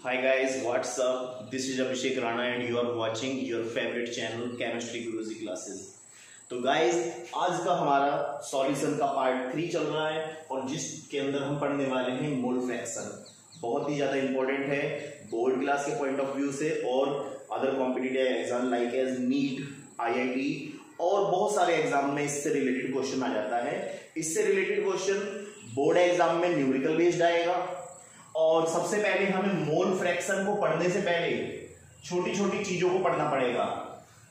Hi guys, what's up? This is Abhishek Rana and you are watching your favorite channel Chemistry Guruji Classes। तो guys आज का हमारा solution का part 3 चल रहा है और जिसके अंदर हम पढ़ने वाले हैं मोल फ्रैक्शन। बहुत ही ज्यादा इंपॉर्टेंट है बोर्ड क्लास के पॉइंट ऑफ व्यू से और other competitive exam like as NEET, IIT और बहुत सारे एग्जाम में इससे रिलेटेड क्वेश्चन आ जाता है। इससे रिलेटेड क्वेश्चन बोर्ड एग्जाम में न्यूमेरिकल बेस्ड आएगा और सबसे पहले हमें मोल फ्रैक्शन को पढ़ने से पहले छोटी छोटी चीजों को पढ़ना पड़ेगा।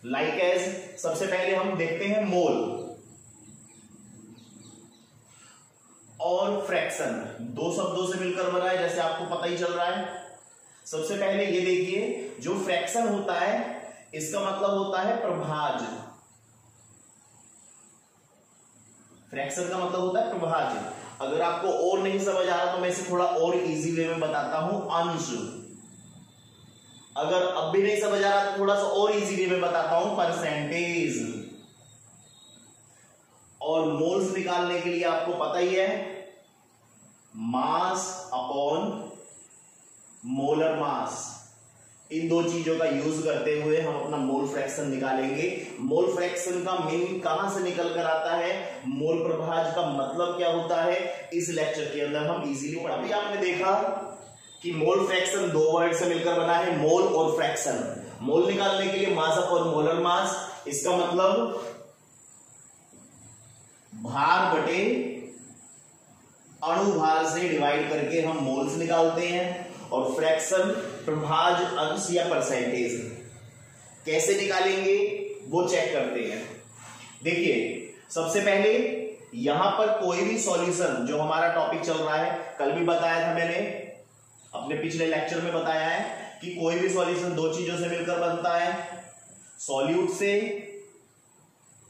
लाइक एज सबसे पहले हम देखते हैं मोल और फ्रैक्शन, दो शब्दों से मिलकर बना है जैसे आपको पता ही चल रहा है। सबसे पहले ये देखिए, जो फ्रैक्शन होता है इसका मतलब होता है प्रभाज्य। फ्रैक्शन का मतलब होता है प्रभाज्य। अगर आपको और नहीं समझ आ रहा तो मैं इसे थोड़ा और इजी वे में बताता हूं, अंश। अगर अब भी नहीं समझ आ रहा तो थोड़ा सा और इजी वे में बताता हूं, परसेंटेज। और मोल्स निकालने के लिए आपको पता ही है मास अपॉन मोलर मास। इन दो चीजों का यूज करते हुए हम अपना मोल फ्रैक्शन निकालेंगे। मोल फ्रैक्शन का मीनिंग कहां से निकल कर आता है, मोल प्रभाज्य का मतलब क्या होता है, इस लेक्चर के अंदर हम इजीली पढ़। अभी आपने देखा कि मोल फ्रैक्शन दो वर्ड से मिलकर बना है, मोल और फ्रैक्शन। मोल निकालने के लिए मास अपॉन मोलर मास, इसका मतलब भार बटे अणुभार से डिवाइड करके हम मोल्स निकालते हैं। और फ्रैक्शन प्रभाज्य अंश या परसेंटेज कैसे निकालेंगे वो चेक करते हैं। देखिए सबसे पहले यहां पर कोई भी सॉल्यूशन, जो हमारा टॉपिक चल रहा है, कल भी बताया था मैंने, अपने पिछले लेक्चर में बताया है कि कोई भी सॉल्यूशन दो चीजों से मिलकर बनता है, सॉल्यूट से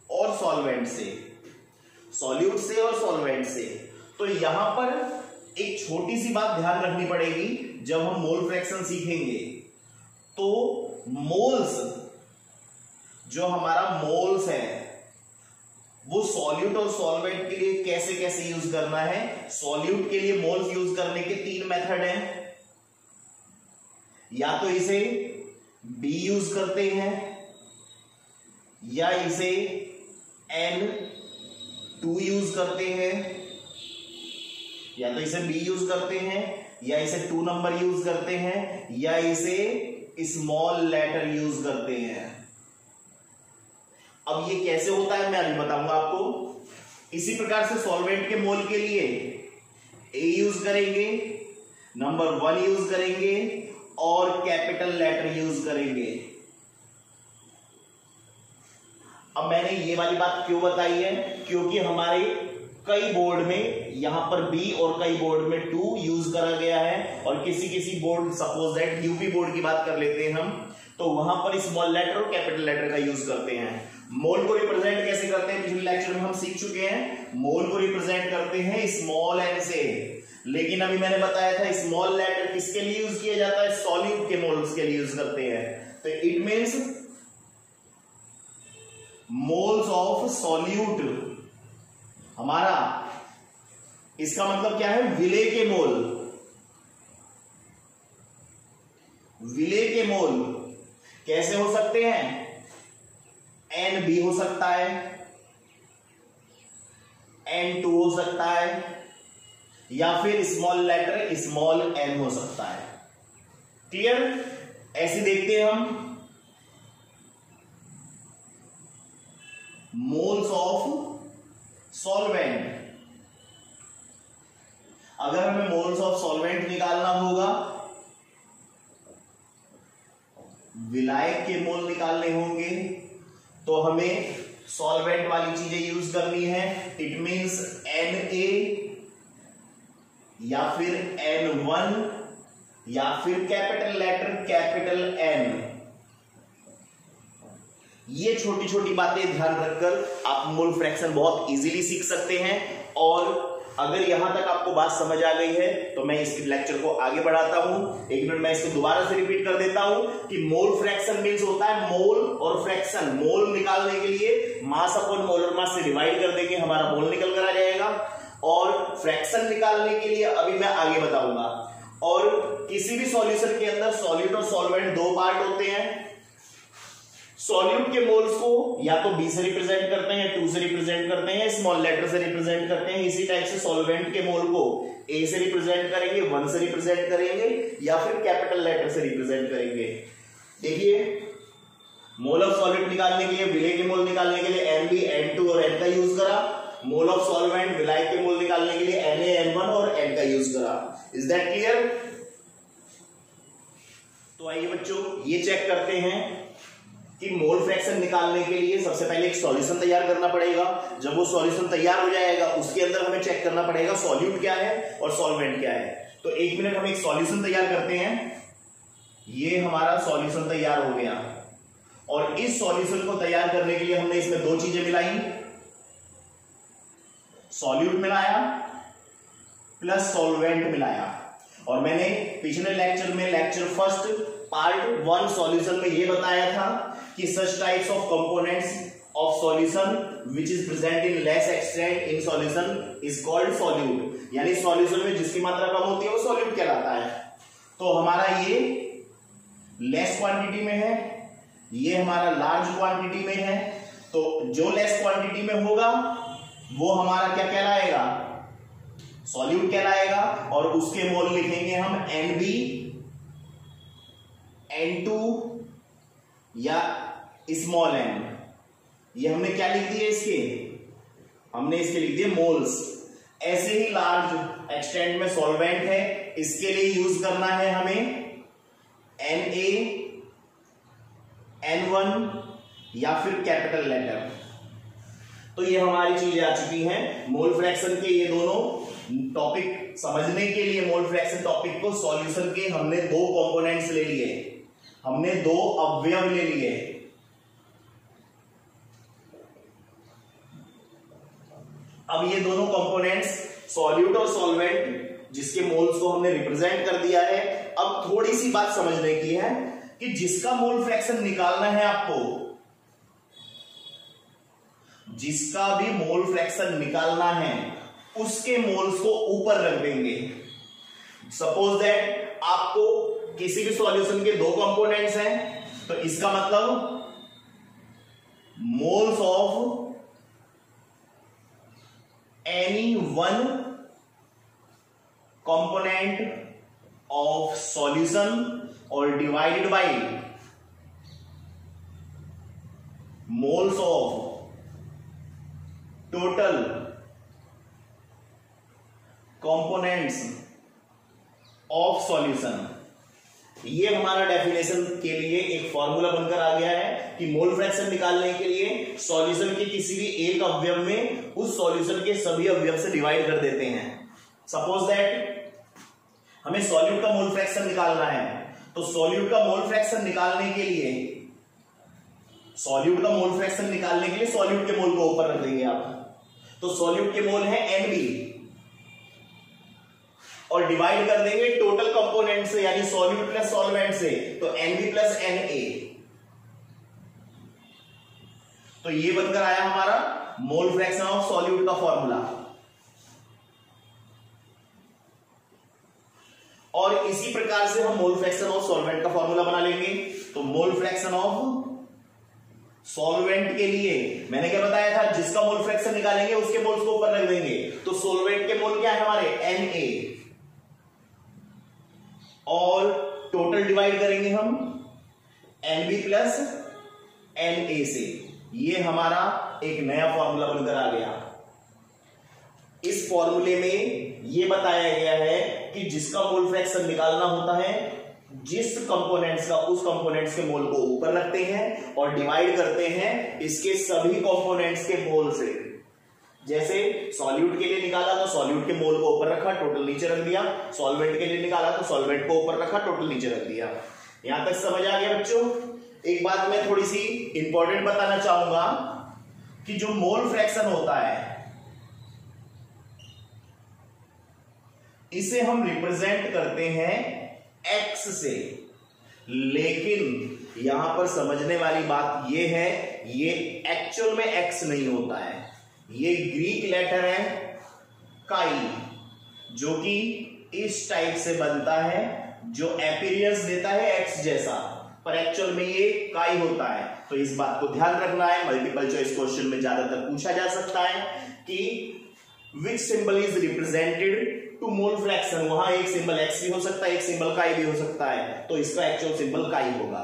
और सॉल्वेंट से। सॉल्यूट से और सॉल्वेंट से। तो यहां पर एक छोटी सी बात ध्यान रखनी पड़ेगी जब हम मोल फ्रैक्शन सीखेंगे। तो मोल्स, जो हमारा मोल्स है वो सॉल्यूट और सॉल्वेंट के लिए कैसे कैसे यूज करना है। सॉल्यूट के लिए मोल्स यूज करने के 3 मेथड हैं। या तो इसे B यूज करते हैं, या इसे N2 यूज करते हैं, या तो इसे B यूज करते हैं, या इसे 2 नंबर यूज करते हैं, या इसे स्मॉल लेटर यूज करते हैं। अब ये कैसे होता है मैं अभी बताऊंगा आपको। इसी प्रकार से सॉल्वेंट के मोल के लिए A यूज करेंगे, नंबर 1 यूज करेंगे और कैपिटल लेटर यूज करेंगे। अब मैंने ये वाली बात क्यों बताई है, क्योंकि हमारे कई बोर्ड में यहां पर B और कई बोर्ड में 2 यूज करा गया है। और किसी किसी board, suppose that UP board की बात कर लेते हैं हम, तो वहां पर स्मॉल लेटर और कैपिटल लेटर का यूज करते हैं। मोल को रिप्रेजेंट कैसे करते हैं पिछले लेक्चर में हम सीख चुके हैं। मोल को रिप्रेजेंट करते हैं स्मॉल n से, लेकिन अभी मैंने बताया था स्मॉल लेटर किसके लिए यूज किया जाता है, सॉल्यूट के मोल्स के लिए यूज करते हैं। तो it means moles of solute हमारा, इसका मतलब क्या है, विलेय के मोल। विलेय के मोल कैसे हो सकते हैं, NB हो सकता है, N2 हो सकता है, या फिर स्मॉल लेटर स्मॉल n हो सकता है। क्लियर? ऐसे देखते हैं हम मोल्स ऑफ सॉल्वेंट। अगर हमें मोल्स ऑफ सॉल्वेंट निकालना होगा, विलायक के मोल निकालने होंगे, तो हमें सॉल्वेंट वाली चीजें यूज करनी है। इट मींस Na या फिर N1 या फिर कैपिटल लेटर कैपिटल N। ये छोटी छोटी बातें ध्यान रखकर आप मोल फ्रैक्शन बहुत इजीली सीख सकते हैं। और अगर यहां तक आपको बात समझ आ गई है तो मैं इस लेक्चर को आगे बढ़ाता हूं। एक मिनट मैं इसको दोबारा से रिपीट कर देता हूं कि मोल फ्रैक्शन मींस होता है मोल और फ्रैक्शन। मोल निकालने के लिए मास अपॉन मोलर मास से डिवाइड कर देंगे, हमारा मोल निकल कर आ जाएगा। और फ्रैक्शन निकालने के लिए अभी मैं आगे बताऊंगा। और किसी भी सॉल्यूशन के अंदर सॉल्यूट और सॉल्वेंट दो पार्ट होते हैं। सॉल्यूट के मोल्स को या तो बी से रिप्रेजेंट करते हैं, 2 से रिप्रेजेंट करते हैं, स्मॉल लेटर से रिप्रेजेंट करते हैं। इसी टाइप से सॉल्वेंट के मोल को ए से रिप्रेजेंट करेंगे, 1 से रिप्रेजेंट करेंगे या फिर कैपिटल लेटर से रिप्रेजेंट करेंगे। देखिए मोल ऑफ सॉल्यूट निकालने के लिए, विलय के मोल निकालने के लिए Nb, N2 और N का यूज करा। मोल ऑफ सॉल्वेंट विलायक के मोल निकालने के लिए Na, N1 और N का यूज करा। Is that clear? तो आइए बच्चों ये चेक करते हैं कि मोल फ्रैक्शन निकालने के लिए सबसे पहले एक सॉल्यूशन तैयार करना पड़ेगा। जब वो सॉल्यूशन तैयार हो जाएगा उसके अंदर हमें चेक करना पड़ेगा सॉल्यूट क्या है और सॉल्वेंट क्या है। तो 1 मिनट हम एक सॉल्यूशन तैयार करते हैं। ये हमारा सॉल्यूशन तैयार हो गया और इस सॉल्यूशन को तैयार करने के लिए हमने इसमें 2 चीजें मिलाई, सॉल्यूट मिलाया प्लस सॉल्वेंट मिलाया। और मैंने पिछले लेक्चर में लेक्चर फर्स्ट पार्ट 1 सॉल्यूशन में ये बताया था कि such types of components of solution which is present in less extent in solution is called solute. यानी सॉल्यूशन में जिसकी मात्रा कम होती है वो सॉल्यूट कहलाता है। तो हमारा ये लेस क्वांटिटी में है, ये हमारा लार्ज क्वांटिटी में है। तो जो लेस क्वांटिटी में होगा वो हमारा क्या कहलाएगा? सॉल्यूट कहलाएगा। और उसके मोल लिखेंगे हम Nb, N2 या स्मॉल n। ये हमने क्या लिख दिया इसके? हमने इसके लिख दिए मोल्स। ऐसे ही लार्ज एक्सटेंट में सॉल्वेंट है, इसके लिए यूज करना है हमें Na, N1 या फिर कैपिटल लेटर। तो ये हमारी चीजें आ चुकी हैं मोल फ्रैक्शन के। ये दोनों टॉपिक समझने के लिए मोल फ्रैक्शन टॉपिक को सॉल्यूशन के हमने 2 कंपोनेंट्स ले लिए, हमने 2 अवयव ले लिए। अब ये दोनों कंपोनेंट्स सॉल्यूट और सॉल्वेंट जिसके मोल्स को हमने रिप्रेजेंट कर दिया है। अब थोड़ी सी बात समझने की है कि जिसका मोल फ्रैक्शन निकालना है आपको, जिसका भी मोल फ्रैक्शन निकालना है उसके मोल्स को ऊपर रख देंगे। सपोज दैट आपको किसी भी सॉल्यूशन के 2 कंपोनेंट्स हैं, तो इसका मतलब moles of any one component of solution और divided by moles of total components of solution. ये हमारा डेफिनेशन के लिए एक फॉर्मूला बनकर आ गया है कि मोल फ्रैक्शन निकालने के लिए सॉल्यूशन के किसी भी एक अवयव में उस सॉल्यूशन के सभी अवयव से डिवाइड कर देते हैं। सपोज दैट हमें सॉल्यूट का मोल फ्रैक्शन निकालना है, तो सॉल्यूट का मोल फ्रैक्शन निकालने के लिए सॉल्यूट के मोल को ऊपर रख देंगे आप। तो सॉल्यूट के मोल है Nb और डिवाइड कर देंगे टोटल कंपोनेंट से, यानी सॉल्यूट प्लस सॉल्वेंट से, तो Nb प्लस Na। तो ये बनकर आया हमारा मोल फ्रैक्शन ऑफ सॉल्यूट का फॉर्मूला। और इसी प्रकार से हम मोल फ्रैक्शन ऑफ सॉल्वेंट का फॉर्मूला बना लेंगे। तो मोल फ्रैक्शन ऑफ सॉल्वेंट के लिए मैंने क्या बताया था, जिसका मोल फ्रैक्शन निकालेंगे उसके मोल्स को ऊपर रख देंगे। तो सॉल्वेंट के मोल क्या है हमारे Na और टोटल डिवाइड करेंगे हम Nb प्लस Na से। ये हमारा एक नया फॉर्मूला बनकर आ गया। इस फॉर्मूले में ये बताया गया है कि जिसका मोल फ्रैक्शन निकालना होता है, जिस कंपोनेंट्स का उस कंपोनेंट्स के मोल को ऊपर रखते हैं और डिवाइड करते हैं इसके सभी कंपोनेंट्स के मोल से। जैसे सॉल्यूट के लिए निकाला तो सॉल्यूट के मोल को ऊपर रखा, टोटल नीचे रख दिया। सॉल्वेंट के लिए निकाला तो सॉल्वेंट को ऊपर रखा, टोटल नीचे रख दिया। यहां तक समझ आ गया बच्चों? एक बात मैं थोड़ी सी इंपॉर्टेंट बताना चाहूंगा कि जो मोल फ्रैक्शन होता है इसे हम रिप्रेजेंट करते हैं x से, लेकिन यहां पर समझने वाली बात यह है ये एक्चुअल में x नहीं होता है। ये ग्रीक लेटर है काई, जो कि इस टाइप से बनता है, जो अपीयरेंस देता है एक्स जैसा, पर एक्चुअल में ये काई होता है। तो इस बात को ध्यान रखना है, मल्टीपल चॉइस क्वेश्चन में ज्यादातर पूछा जा सकता है कि which symbol is represented to mole fraction. वहां एक सिंबल एक्स भी हो सकता है, एक सिंबल काई भी हो सकता है, तो इसका एक्चुअल सिंबल काई होगा।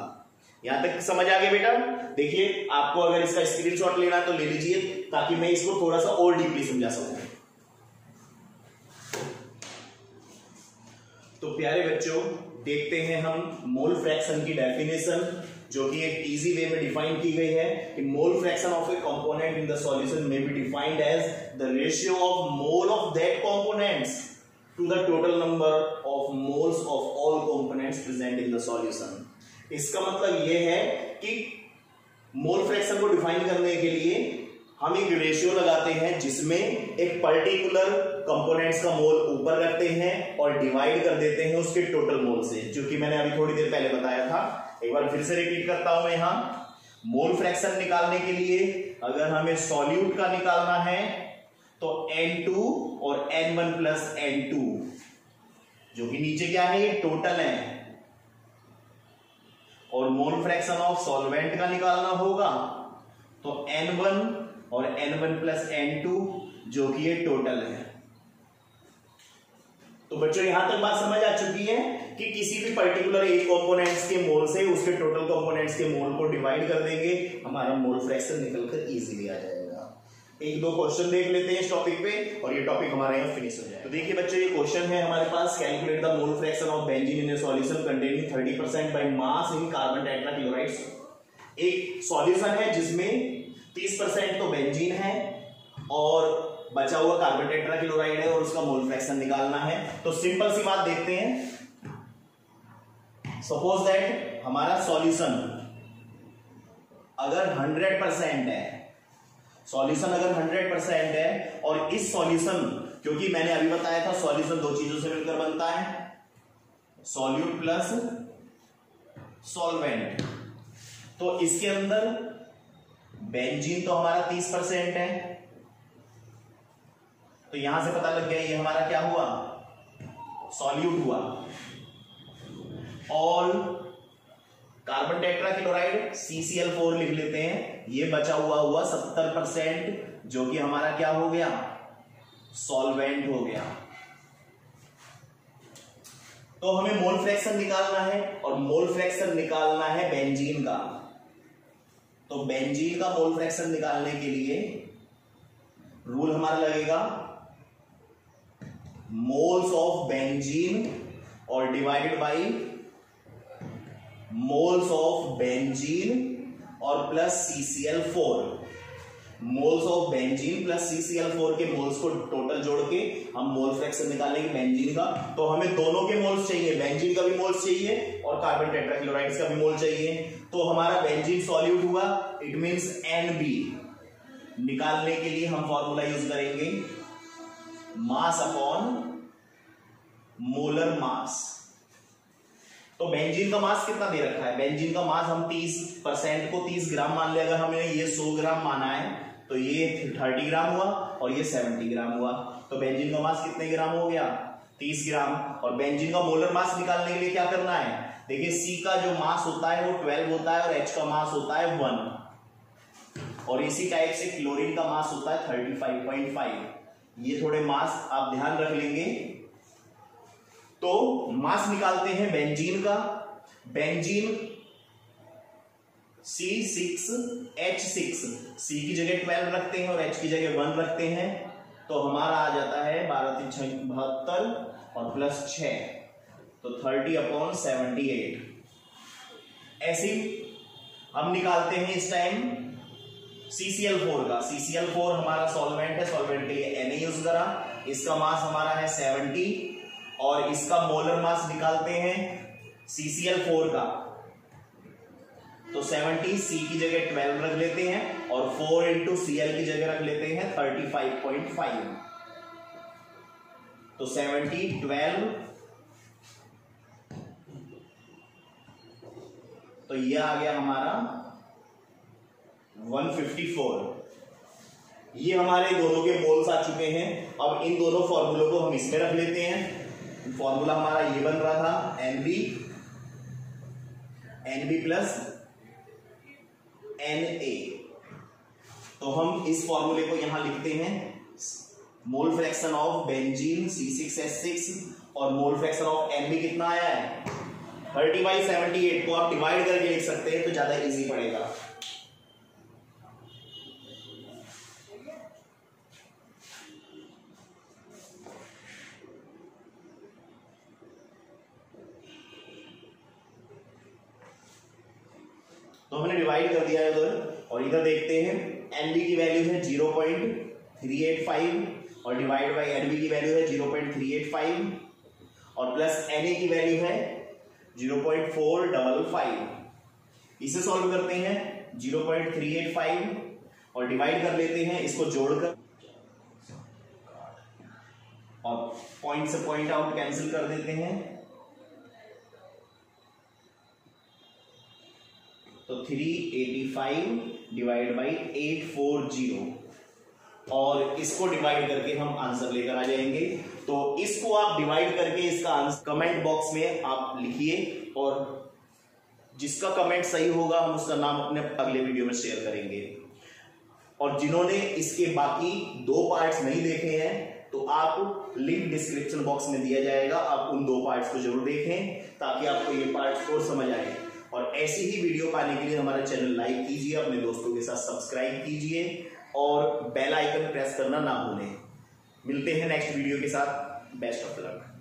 यहां तक समझ आ गया बेटा? देखिए, आपको अगर इसका स्क्रीनशॉट लेना तो ले लीजिए, ताकि मैं इसको थोड़ा सा और डीपली समझा सकूं। तो प्यारे बच्चों, देखते हैं हम मोल फ्रैक्शन की डेफिनेशन, जो कि एक इजी वे में डिफाइन की गई है कि mole fraction of a component in the solution में be defined as the ratio of mole of that components to the total number of moles of all components present in the solution. इसका मतलब यह है कि mole fraction को define करने के लिए हम एक रेशियो लगाते हैं, जिसमें एक पर्टिकुलर कंपोनेंट्स का मोल ऊपर रखते हैं और डिवाइड कर देते हैं उसके टोटल मोल से, जो कि मैंने अभी थोड़ी देर पहले बताया था। एक बार फिर से रिपीट करता हूं मैं यहां। मोल फ्रैक्शन निकालने के लिए अगर हमें सॉल्यूट का निकालना है तो N2 और N1 प्लस N2, जो कि नीचे क्या है, ये टोटल है, और मोल फ्रैक्शन ऑफ सॉल्वेंट का निकालना होगा तो N1 और N1 प्लस N2, जो कि ये टोटल है। तो बच्चों, यहां तक बात समझ आ चुकी है कि किसी भी पर्टिकुलर एक कंपोनेंट्स के मोल से उसके टोटल कंपोनेंट्स के मोल को डिवाइड कर देंगे, हमारा मोल फ्रैक्शन निकलकर इजीली आ जाएगा। एक दो क्वेश्चन देख लेते हैं इस टॉपिक पे, और ये टॉपिक हमारा यहाँ फिनिश हो जाए। तो देखिए बच्चों, ये क्वेश्चन है हमारे पास, calculate the mole fraction of benzene in a solution containing 30% by mass in carbon tetrachlorides. एक सॉल्यूशन है जिसमें 30% तो बेंजीन है और बचा हुआ कार्बन टेट्राक्लोराइड है, और उसका मोल फ्रैक्शन निकालना है। तो सिंपल सी बात देखते हैं। सपोज दैट हमारा सॉल्यूशन अगर 100% है, सॉल्यूशन अगर 100% है, और इस सॉल्यूशन, क्योंकि मैंने अभी बताया था सॉल्यूशन दो चीजों से मिलकर बनता है, सॉल्यूट प्लस सॉल्वेंट, तो इसके अंदर बेंजीन तो हमारा 30% है, तो यहां से पता लग गया ये हमारा क्या हुआ, सॉल्यूट हुआ। और कार्बन टेट्राक्लोराइड CCl4 लिख लेते हैं, ये बचा हुआ 70%, जो कि हमारा क्या हो गया, सॉल्वेंट हो गया। तो हमें मोल फ्रैक्शन निकालना है, और मोल फ्रैक्शन निकालना है बेंजीन का। तो बेंजीन का मोल फ्रैक्शन निकालने के लिए रूल हमारा लगेगा मोल्स ऑफ बेंजीन और divided by moles of benzene और plus CCl4। Moles of benzene plus CCl4 के मोल्स को टोटल जोड़ के हम मोल फ्रैक्शन निकालेंगे बेंजीन का। तो हमें दोनों के मोल्स चाहिए, बेंजीन का भी मोल्स चाहिए और कार्बन टेट्राक्लोराइड्स का भी मोल चाहिए। तो हमारा बेंजीन सॉल्यूट हुआ, इट मींस NB। निकालने के लिए हम फॉर्मूला यूज करेंगे मास अपॉन मोलर मास। तो बेंजीन का मास कितना दे रखा है, बेंजीन का मास हम 30% को 30 ग्राम मान लिया। अगर हमने ये 100 ग्राम माना है तो ये 30 ग्राम हुआ और ये 70 ग्राम हुआ। तो बेंजीन का मास कितने ग्राम हो गया, 30 ग्राम। और बेंजीन का मोलर मास निकालने के लिए क्या करना है, देखिए C का जो मास होता है वो 12 होता है और H का मास होता है 1, और इसी टाइप से क्लोरीन का मास होता है 35.5। ये थोड़े मास आप ध्यान रख लेंगे। तो मास निकालते हैं बेंजीन का। बेंजीन C6H6, C की जगह 12 रखते हैं और H की जगह 1 रखते हैं, तो हमारा आ जाता है 12×3=72 और प्लस 6, तो 30/78। ऐसे हम निकालते हैं इस टाइम CCl4 का। CCl4 हमारा सॉल्वेंट है, सॉल्वेंट के लिए Na यूज करा। इसका मास हमारा है 70 और इसका मोलर मास निकालते हैं CCl4 का। तो 70 C की जगह 12 रख लेते हैं और 4 into Cl की जगह रख लेते हैं 35.5। तो 70 12, तो ये आ गया हमारा 154। ये हमारे दोनों के मोल्स आ चुके हैं। अब इन दोनों फॉर्मूलों को हम इसमें रख लेते हैं। फॉर्मूला हमारा ये बन रहा था NB प्लस Na। तो हम इस फॉर्मूले को यहां लिखते हैं, मोल फ्रैक्शन ऑफ बेंजीन C6H6 और मोल फ्रैक्शन ऑफ NB कितना आया है 30/78 को आप डिवाइड करके लिख सकते हैं तो ज्यादा इजी पड़ेगा। तो हमने डिवाइड कर दिया है उधर, और इधर देखते हैं NB की वैल्यू है 0.385 और डिवाइड बाय NB की वैल्यू है 0.385 और प्लस Na की वैल्यू है 0.455। इसे सॉल्व करते हैं 0.385 और डिवाइड कर लेते हैं इसको जोड़कर, और पॉइंट से पॉइंट आउट कैंसिल कर देते हैं। तो 385 डिवाइड बाई 840 और इसको डिवाइड करके हम आंसर लेकर आ जाएंगे। तो इसको आप डिवाइड करके इसका आंसर कमेंट बॉक्स में आप लिखिए, और जिसका कमेंट सही होगा हम उसका नाम अपने अगले वीडियो में शेयर करेंगे। और जिन्होंने इसके बाकी 2 पार्ट्स नहीं देखे हैं तो आप लिंक डिस्क्रिप्शन बॉक्स में दिया जाएगा, आप उन 2 पार्ट्स को जरूर देखें ताकि आपको ये पार्ट्स और समझ आए। और ऐसी ही वीडियो पाने के लिए हमारा चैनल लाइक कीजिए, अपने दोस्तों के साथ सब्सक्राइब कीजिए और बेल आइकन प्रेस करना ना भूलें। मिलते हैं नेक्स्ट वीडियो के साथ। Best of luck.